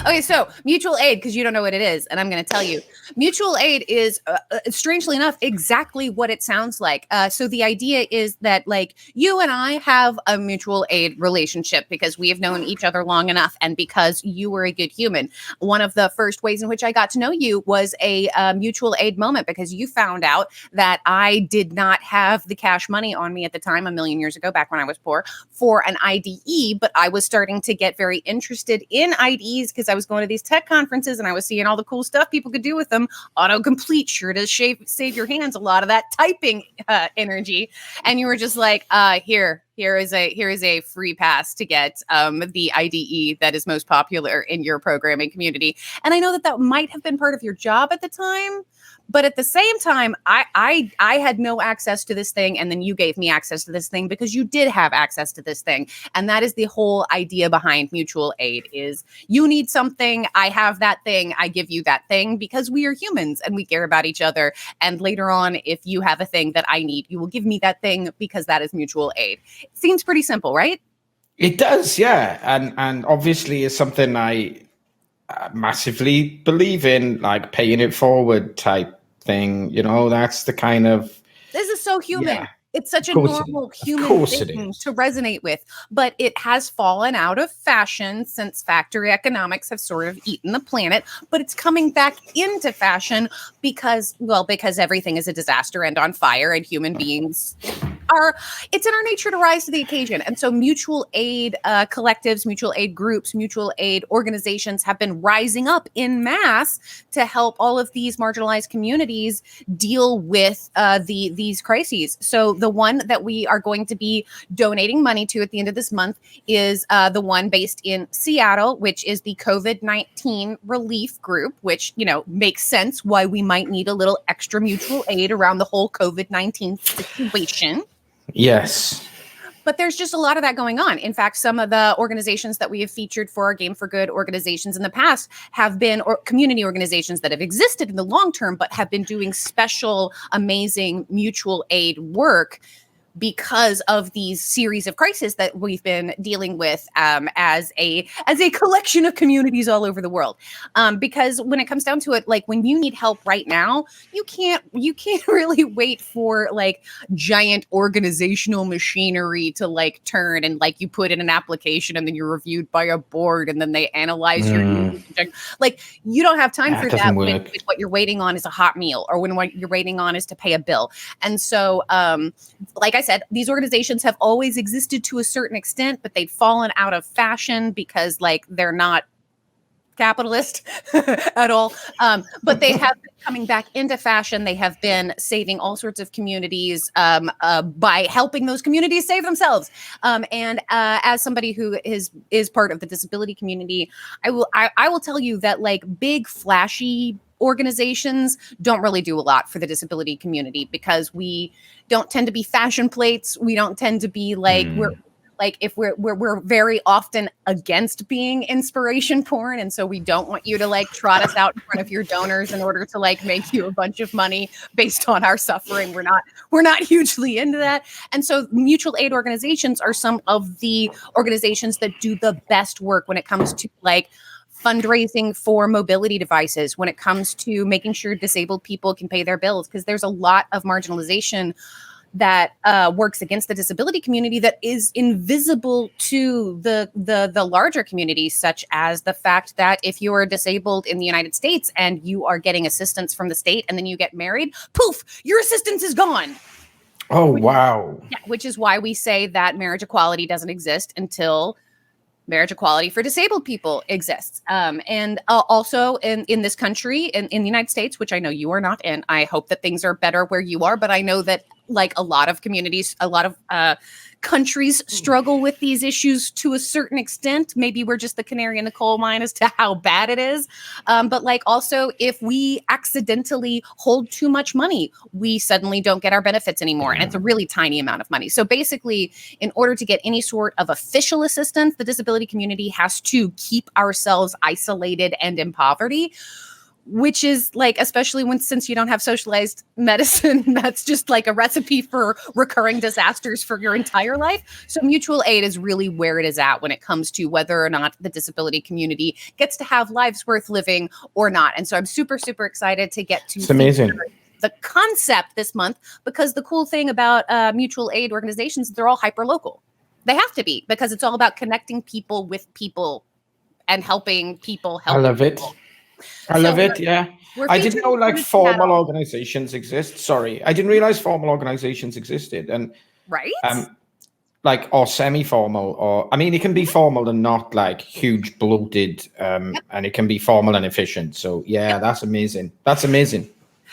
Okay, so mutual aid, because you don't know what it is, and I'm going to tell you. Mutual aid is, strangely enough, exactly what it sounds like. So the idea is that, like, you and I have a mutual aid relationship because we have known each other long enough, and because you were a good human. One of the first ways in which I got to know you was a mutual aid moment, because you found out that I did not have the cash money on me at the time, a million years ago, back when I was poor, for an IDE, but I was starting to get very interested in IDEs because I was going to these tech conferences and I was seeing all the cool stuff people could do with them. Autocomplete, sure to save your hands a lot of that typing energy. And you were just like, here is a free pass to get the IDE that is most popular in your programming community. And I know that might have been part of your job at the time, but at the same time, I had no access to this thing, and then you gave me access to this thing because you did have access to this thing. And that is the whole idea behind mutual aid: is you need something, I have that thing, I give you that thing, because we are humans and we care about each other. And later on, if you have a thing that I need, you will give me that thing, because that is mutual aid. It seems pretty simple, right? It does, yeah. And obviously it's something I massively believe in, like paying it forward type thing. You know, that's the kind of... This is so human. Yeah. It's such a normal human thing to resonate with, but it has fallen out of fashion since factory economics have sort of eaten the planet, but it's coming back into fashion because everything is a disaster and on fire, and human beings it's in our nature to rise to the occasion. And so mutual aid collectives, mutual aid groups, mutual aid organizations have been rising up in mass to help all of these marginalized communities deal with these crises. So the one that we are going to be donating money to at the end of this month is the one based in Seattle, which is the COVID-19 relief group, which, makes sense why we might need a little extra mutual aid around the whole COVID-19 situation. Yes. But there's just a lot of that going on. In fact, some of the organizations that we have featured for our Game for Good organizations in the past have been community organizations that have existed in the long term, but have been doing special, amazing mutual aid work because of these series of crises that we've been dealing with as a collection of communities all over the world. Because when it comes down to it, like when you need help right now, you can't really wait for like giant organizational machinery to like turn and like you put in an application and then you're reviewed by a board and then they analyze your needs. Like you don't have time for that when what you're waiting on is a hot meal, or when what you're waiting on is to pay a bill. And so like I said, these organizations have always existed to a certain extent, but they've fallen out of fashion because like they're not capitalist at all. But they have been coming back into fashion. They have been saving all sorts of communities by helping those communities save themselves. And as somebody who is part of the disability community, I will tell you that like big flashy organizations don't really do a lot for the disability community because we don't tend to be fashion plates. We don't tend to be like we're very often against being inspiration porn. And so we don't want you to like trot us out in front of your donors in order to like make you a bunch of money based on our suffering. We're not hugely into that. And so mutual aid organizations are some of the organizations that do the best work when it comes to like fundraising for mobility devices, when it comes to making sure disabled people can pay their bills, because there's a lot of marginalization that works against the disability community that is invisible to the larger community, such as the fact that if you are disabled in the United States and you are getting assistance from the state and then you get married, poof, your assistance is gone. Oh, wow. Yeah, which is why we say that marriage equality doesn't exist until marriage equality for disabled people exists. And also in this country, in the United States, which I know you are not in, I hope that things are better where you are, but I know that like a lot of communities, a lot of countries struggle with these issues to a certain extent. Maybe we're just the canary in the coal mine as to how bad it is. But like also, if we accidentally hold too much money, we suddenly don't get our benefits anymore. And it's a really tiny amount of money. So basically, in order to get any sort of official assistance, the disability community has to keep ourselves isolated and in poverty, which is like, especially since you don't have socialized medicine, that's just like a recipe for recurring disasters for your entire life. So mutual aid is really where it is at when it comes to whether or not the disability community gets to have lives worth living or not. And so I'm super, super excited to get to It's amazing. the concept this month, because the cool thing about mutual aid organizations, they're all hyper local. They have to be, because it's all about connecting people with people and helping people help. I love it. I love it. Yeah. I didn't know like formal organizations exist. Sorry. I didn't realize formal organizations existed. And right. Like, or semi-formal, or I mean, it can be formal and not like huge bloated, and it can be formal and efficient. So yeah, that's amazing. That's amazing.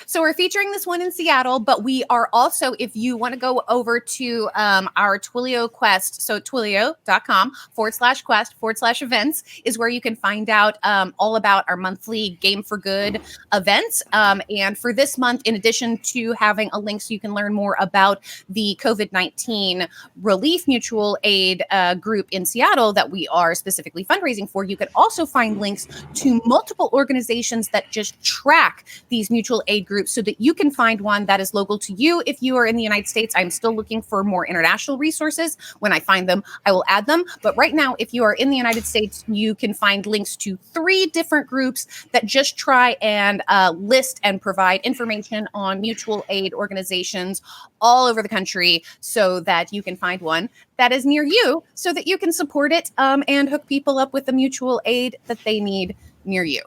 So we're featuring this one in Seattle, but we are also, if you want to go over to our TwilioQuest, so twilio.com/quest/events is where you can find out all about our monthly Game for Good events. And for this month, in addition to having a link so you can learn more about the COVID-19 relief mutual aid group in Seattle that we are specifically fundraising for, you can also find links to multiple organizations that just track these mutual aid groups so that you can find one that is local to you. If you are in the United States, I'm still looking for more international resources. When I find them, I will add them. But right now, if you are in the United States, you can find links to 3 different groups that just try and list and provide information on mutual aid organizations all over the country so that you can find one that is near you so that you can support it and hook people up with the mutual aid that they need near you.